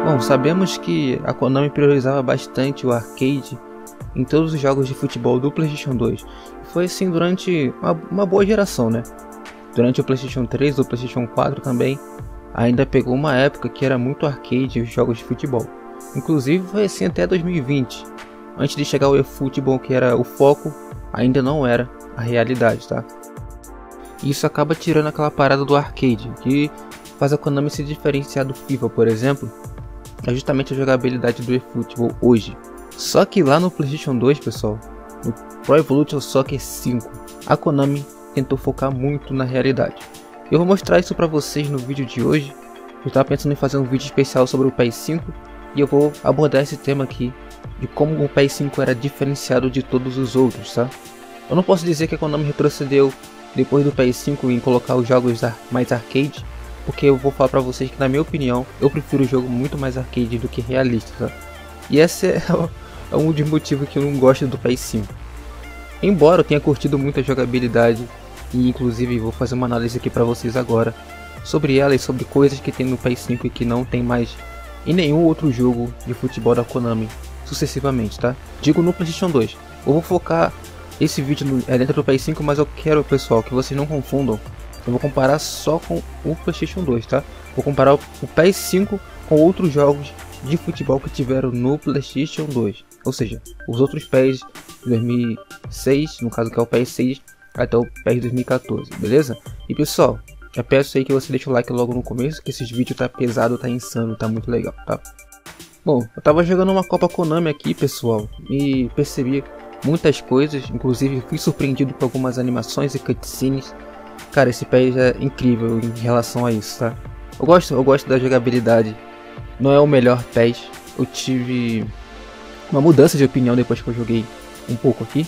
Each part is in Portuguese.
Bom, sabemos que a Konami priorizava bastante o arcade em todos os jogos de futebol do PlayStation 2. Foi assim durante uma boa geração, né? Durante o PlayStation 3 e o PlayStation 4 também, ainda pegou uma época que era muito arcade os jogos de futebol. Inclusive foi assim até 2020. Antes de chegar o eFootball, que era o foco, ainda não era a realidade, tá? Isso acaba tirando aquela parada do arcade, que faz a Konami se diferenciar do FIFA, por exemplo. É justamente a jogabilidade do eFootball hoje. Só que lá no PlayStation 2, pessoal, no Pro Evolution Soccer 5, a Konami tentou focar muito na realidade. Eu vou mostrar isso pra vocês no vídeo de hoje. Eu estava pensando em fazer um vídeo especial sobre o PS5 e eu vou abordar esse tema aqui, de como o PS5 era diferenciado de todos os outros, tá? Eu não posso dizer que a Konami retrocedeu depois do PS5 em colocar os jogos mais arcade, porque eu vou falar pra vocês que, na minha opinião, eu prefiro o jogo muito mais arcade do que realista, tá? E esse é um dos motivos que eu não gosto do PS5. Embora eu tenha curtido muito a jogabilidade, e inclusive vou fazer uma análise aqui pra vocês agora sobre ela e sobre coisas que tem no PS5 e que não tem mais em nenhum outro jogo de futebol da Konami sucessivamente, tá? Digo no PlayStation 2. Eu vou focar esse vídeo dentro do PS5, mas eu quero, pessoal, que vocês não confundam. Eu vou comparar só com o PlayStation 2, tá? Vou comparar o PS5 com outros jogos de futebol que tiveram no PlayStation 2. Ou seja, os outros PES 2006, no caso que é o PS6, até o PES 2014, beleza? E pessoal, já peço aí que você deixe o like logo no começo, que esses vídeos tá pesado, tá insano, tá muito legal, tá? Bom, eu tava jogando uma Copa Konami aqui, pessoal, e percebi muitas coisas, inclusive fui surpreendido com algumas animações e cutscenes. Cara, esse PES é incrível em relação a isso, tá? Eu gosto da jogabilidade. Não é o melhor PES. Eu tive uma mudança de opinião depois que eu joguei um pouco aqui.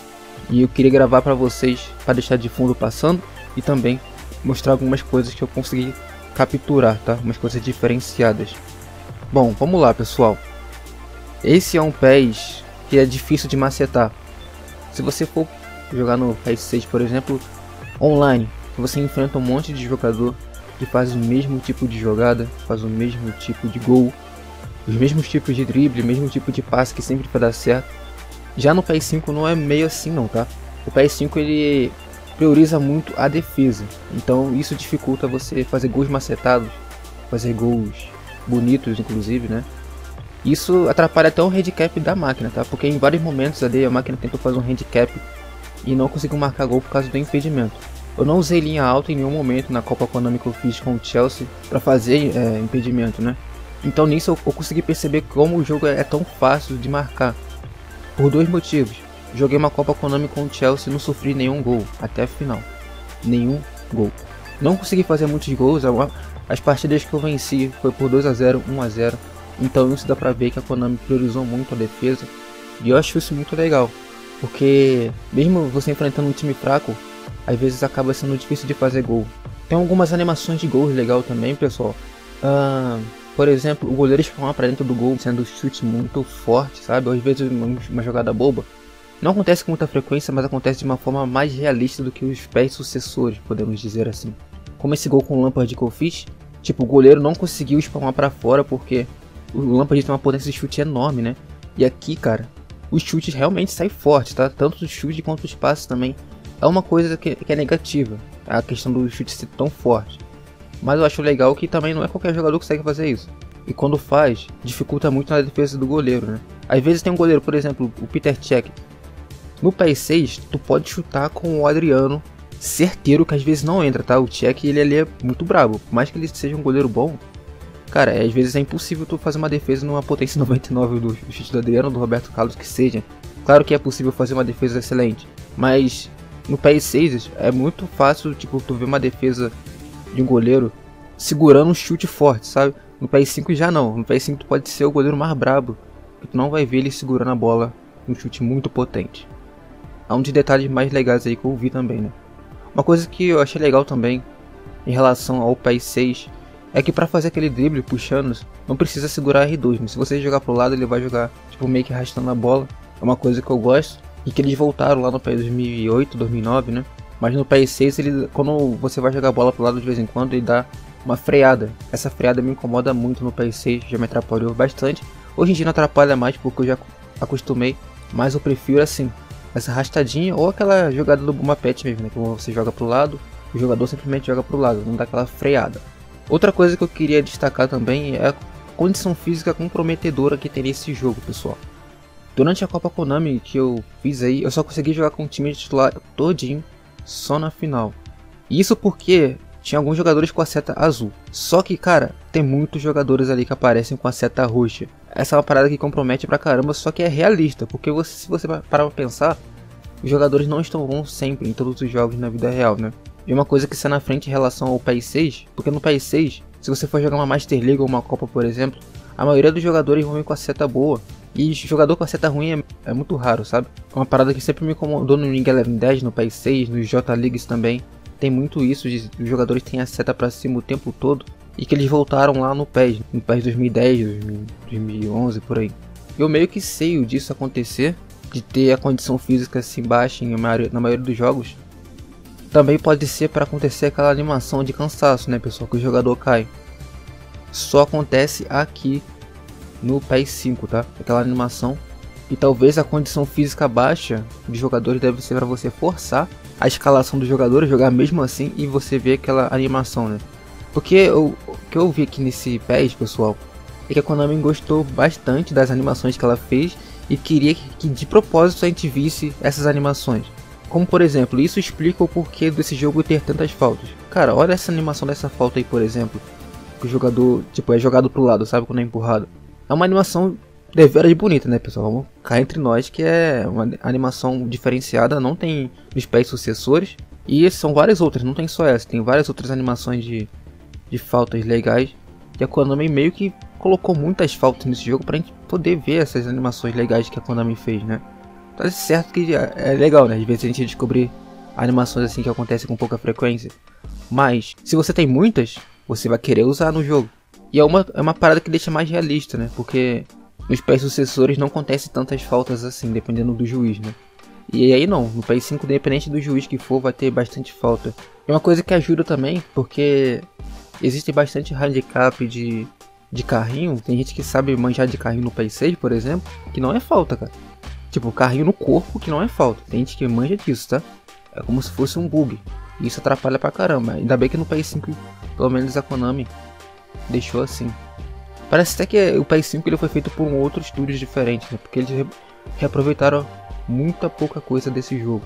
E eu queria gravar pra vocês, para deixar de fundo passando. E também mostrar algumas coisas que eu consegui capturar, tá? Umas coisas diferenciadas. Bom, vamos lá, pessoal. Esse é um PES que é difícil de macetar. Se você for jogar no PS6, por exemplo, online, você enfrenta um monte de jogador que faz o mesmo tipo de jogada, faz o mesmo tipo de gol, os mesmos tipos de drible, o mesmo tipo de passe que sempre vai dar certo. Já no PS5 não é meio assim não, tá? O PS5 ele prioriza muito a defesa, então isso dificulta você fazer gols macetados, fazer gols bonitos inclusive, né? Isso atrapalha até o handicap da máquina, tá? Porque em vários momentos ali a máquina tentou fazer um handicap e não conseguiu marcar gol por causa do impedimento. Eu não usei linha alta em nenhum momento na Copa Konami que eu fiz com o Chelsea para fazer impedimento, né? Então nisso eu consegui perceber como o jogo é tão fácil de marcar. Por dois motivos. Joguei uma Copa Konami com o Chelsea e não sofri nenhum gol até a final. Nenhum gol. Não consegui fazer muitos gols, as partidas que eu venci foi por 2 a 0, 1 a 0. Então isso dá pra ver que a Konami priorizou muito a defesa. E eu acho isso muito legal. Porque mesmo você enfrentando um time fraco, às vezes acaba sendo difícil de fazer gol. Tem algumas animações de gols legal também, pessoal. Por exemplo, o goleiro espalmar pra dentro do gol, sendo chute muito forte, sabe? Ou às vezes uma jogada boba. Não acontece com muita frequência, mas acontece de uma forma mais realista do que os PES sucessores, podemos dizer assim. Como esse gol com o Lampard que eu fiz, tipo, o goleiro não conseguiu espalmar pra fora porque o Lampard tem uma potência de chute enorme, né? E aqui, cara, os chutes realmente saem fortes, tá? Tanto os chutes quanto os passes também. É uma coisa que é negativa, a questão do chute ser tão forte. Mas eu acho legal que também não é qualquer jogador que consegue fazer isso. E quando faz, dificulta muito na defesa do goleiro, né? Às vezes tem um goleiro, por exemplo, o Peter Cech. No PS6, tu pode chutar com o Adriano certeiro que às vezes não entra, tá? O Cech, ele ali é muito brabo. Por mais que ele seja um goleiro bom, cara, às vezes é impossível tu fazer uma defesa numa potência 99 do chute do Adriano, do Roberto Carlos, que seja. Claro que é possível fazer uma defesa excelente, mas no PS6 é muito fácil, tipo, tu ver uma defesa de um goleiro segurando um chute forte, sabe? No PS5 já não. No PS5 tu pode ser o goleiro mais brabo que tu não vai ver ele segurando a bola um chute muito potente. É um dos detalhes mais legais aí que eu vi também, né? Uma coisa que eu achei legal também em relação ao PES 6 é que para fazer aquele drible puxando, não precisa segurar R2, né? Se você jogar pro lado, ele vai jogar tipo meio que arrastando a bola. É uma coisa que eu gosto e que eles voltaram lá no PES 2008, 2009, né? Mas no PES 6, quando você vai jogar a bola pro lado de vez em quando, ele dá uma freada. Essa freada me incomoda muito no PES 6, já me atrapalhou bastante. Hoje em dia não atrapalha mais porque eu já acostumei, mas eu prefiro assim, essa arrastadinha ou aquela jogada do Bomba Pet mesmo, né? Que você joga pro lado, o jogador simplesmente joga pro lado, não dá aquela freada. Outra coisa que eu queria destacar também é a condição física comprometedora que tem nesse jogo, pessoal. Durante a Copa Konami que eu fiz aí, eu só consegui jogar com o time titular todinho só na final. Isso porque tinha alguns jogadores com a seta azul. Só que, cara, tem muitos jogadores ali que aparecem com a seta roxa. Essa é uma parada que compromete pra caramba, só que é realista. Porque se você parar pra pensar, os jogadores não estão bons sempre em todos os jogos na vida real, né? E uma coisa que sai na frente em relação ao PES 6, porque no PES 6, se você for jogar uma Master League ou uma Copa, por exemplo, a maioria dos jogadores vão vir com a seta boa. E jogador com a seta ruim é muito raro, sabe? É uma parada que sempre me incomodou no Wing Eleven 10, no PES 6, nos J-Leagues também. Tem muito isso, de os jogadores têm a seta pra cima o tempo todo. E que eles voltaram lá no PES 2010, 2011, por aí. Eu meio que sei disso acontecer, de ter a condição física assim baixa na maioria dos jogos. Também pode ser para acontecer aquela animação de cansaço, né, pessoal, que o jogador cai. Só acontece aqui no PES 5, tá? Aquela animação. E talvez a condição física baixa dos jogadores deve ser para você forçar a escalação dos jogadores, jogar mesmo assim e você ver aquela animação, né? Porque o que eu vi aqui nesse PES, pessoal, é que a Konami gostou bastante das animações que ela fez e queria que de propósito a gente visse essas animações. Como por exemplo, isso explica o porquê desse jogo ter tantas faltas. Cara, olha essa animação dessa falta aí, por exemplo. Que o jogador, tipo, é jogado pro lado, sabe, quando é empurrado. É uma animação deveras bonita, né, pessoal? Vamos cá entre nós que é uma animação diferenciada, não tem nos PES sucessores. E são várias outras, não tem só essa, tem várias outras animações de faltas legais. E a Konami meio que colocou muitas faltas nesse jogo pra gente poder ver essas animações legais que a Konami fez, né? Tá certo que é legal, né? Às vezes a gente descobrir animações assim que acontecem com pouca frequência. Mas, se você tem muitas, você vai querer usar no jogo. E é uma parada que deixa mais realista, né? Porque nos PES sucessores não acontece tantas faltas assim, dependendo do juiz, né? E aí não, no PES 5, independente do juiz que for, vai ter bastante falta. É uma coisa que ajuda também, porque existe bastante handicap de carrinho. Tem gente que sabe manjar de carrinho no PES 6, por exemplo, que não é falta, cara. Tipo, carrinho no corpo que não é falta. Tem gente que manja disso, tá? É como se fosse um bug. E isso atrapalha pra caramba. Ainda bem que no PES 5, pelo menos a Konami deixou assim. Parece até que o PES 5 ele foi feito por um outro estúdio diferente, né? Porque eles reaproveitaram muita pouca coisa desse jogo.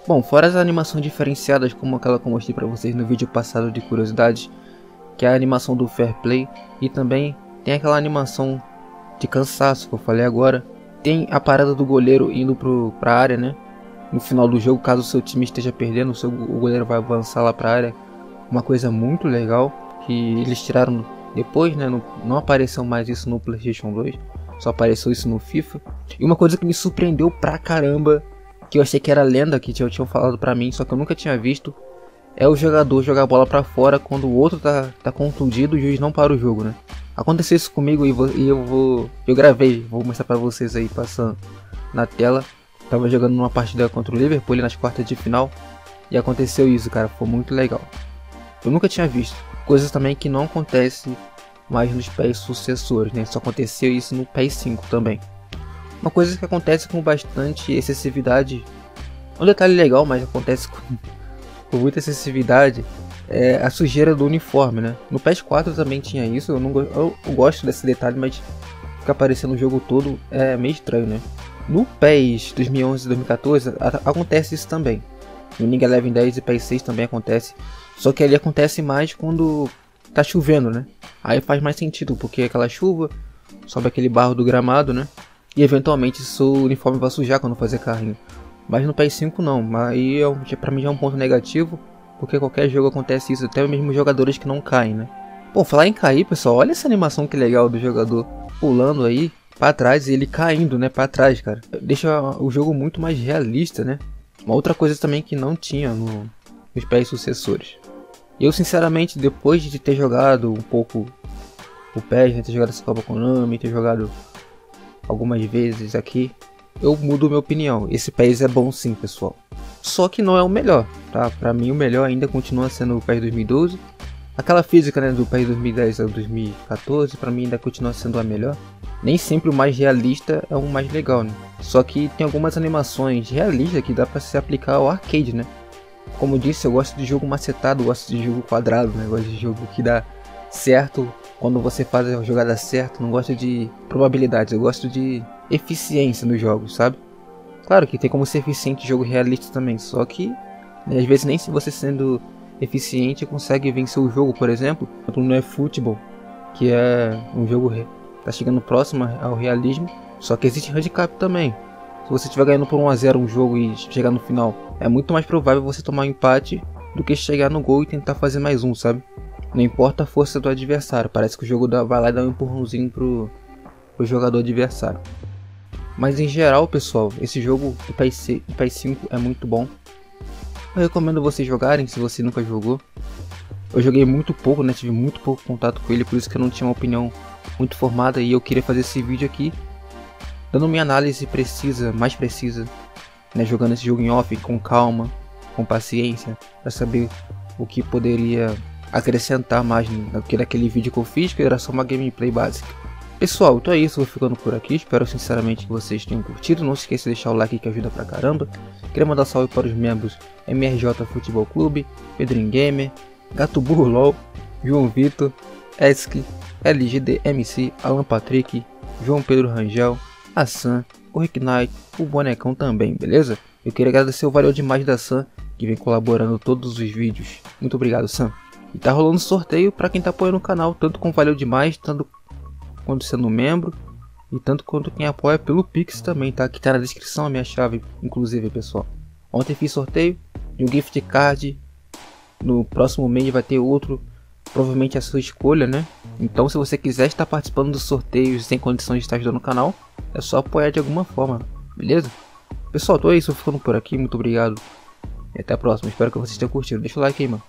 Bom, fora as animações diferenciadas, como aquela que eu mostrei pra vocês no vídeo passado de curiosidades, que é a animação do Fair Play, e também tem aquela animação de cansaço que eu falei agora. Tem a parada do goleiro indo pra área, né? No final do jogo, caso o seu time esteja perdendo, o goleiro vai avançar lá pra área. Uma coisa muito legal, que eles tiraram depois, né? Não apareceu mais isso no PlayStation 2, só apareceu isso no FIFA. E uma coisa que me surpreendeu pra caramba, que eu achei que era lenda, que tinham falado pra mim, só que eu nunca tinha visto, é o jogador jogar a bola pra fora quando o outro tá contundido e o juiz não para o jogo, né? Aconteceu isso comigo e eu gravei, vou mostrar pra vocês aí passando na tela. Tava jogando numa partida contra o Liverpool nas quartas de final e aconteceu isso, cara, foi muito legal. Eu nunca tinha visto. Coisas também que não acontecem mais nos PES sucessores, né? Só aconteceu isso no PES 5 também. Uma coisa que acontece com bastante excessividade, um detalhe legal, mas acontece com muita excessividade, é a sujeira do uniforme, né? No PES 4 também tinha isso, eu gosto desse detalhe, mas ficar aparecendo o jogo todo é meio estranho, né? No PES 2011 e 2014 acontece isso também. No Wing Eleven 10 e PES 6 também acontece, só que ali acontece mais quando tá chovendo, né? Aí faz mais sentido, porque aquela chuva sobe aquele barro do gramado, né? E eventualmente seu uniforme vai sujar quando fazer carrinho. Mas no PES 5 não, aí pra mim já é um ponto negativo, porque qualquer jogo acontece isso, até mesmo jogadores que não caem, né? Pô, falar em cair, pessoal, olha essa animação que legal do jogador pulando aí, pra trás e ele caindo, né, pra trás, cara. Deixa o jogo muito mais realista, né. Uma outra coisa também que não tinha nos PES sucessores. Eu, sinceramente, depois de ter jogado um pouco o PES, né, ter jogado essa Copa Konami, ter jogado algumas vezes aqui, eu mudo minha opinião. Esse PES é bom sim, pessoal. Só que não é o melhor, tá? Pra mim o melhor ainda continua sendo o PES 2012. Aquela física, né, do PES 2010 ao 2014, pra mim ainda continua sendo a melhor. Nem sempre o mais realista é o mais legal, né? Só que tem algumas animações realistas que dá pra se aplicar ao arcade, né? Como eu disse, eu gosto de jogo macetado, gosto de jogo quadrado, né? Eu gosto de jogo que dá certo quando você faz a jogada certa. Não gosto de probabilidades, eu gosto de eficiência nos jogos, sabe? Claro que tem como ser eficiente jogo realista também, só que né, às vezes nem se você sendo eficiente consegue vencer o jogo. Por exemplo, no eFootball, que é um jogo tá chegando próximo ao realismo, só que existe handicap também. Se você estiver ganhando por 1 a 0 um jogo e chegar no final, é muito mais provável você tomar um empate do que chegar no gol e tentar fazer mais um, sabe? Não importa a força do adversário, parece que o jogo vai lá e dá um empurrãozinho pro jogador adversário. Mas em geral, pessoal, esse jogo do PES 5 é muito bom. Eu recomendo vocês jogarem se você nunca jogou. Eu joguei muito pouco, né? Tive muito pouco contato com ele, por isso que eu não tinha uma opinião muito formada e eu queria fazer esse vídeo aqui dando minha análise mais precisa, né, jogando esse jogo em off com calma, com paciência, para saber o que poderia acrescentar mais do que daquele vídeo que eu fiz, que era só uma gameplay básica. Pessoal, então é isso, eu vou ficando por aqui, espero sinceramente que vocês tenham curtido, não se esqueça de deixar o like que ajuda pra caramba. Queria mandar salve para os membros MRJ Futebol Clube, Pedrinho Gamer, Gato Burro LOL, João Vitor, Esk, LGD MC, Alan Patrick, João Pedro Rangel, a Sam, o Rick Knight, o Bonecão também, beleza? Eu queria agradecer o Valeu Demais da Sam, que vem colaborando todos os vídeos. Muito obrigado, Sam. E tá rolando sorteio pra quem tá apoiando o canal, tanto com Valeu Demais, tanto quanto sendo membro, e tanto quanto quem apoia pelo Pix também, tá? Que tá na descrição a minha chave, inclusive, pessoal. Ontem fiz sorteio de um gift card, no próximo mês vai ter outro, provavelmente a sua escolha, né? Então se você quiser estar participando dos sorteios sem condição de estar ajudando o canal, é só apoiar de alguma forma, beleza? Pessoal, então é isso, eu ficando por aqui, muito obrigado e até a próxima, espero que vocês tenham curtido, deixa o like aí, mano.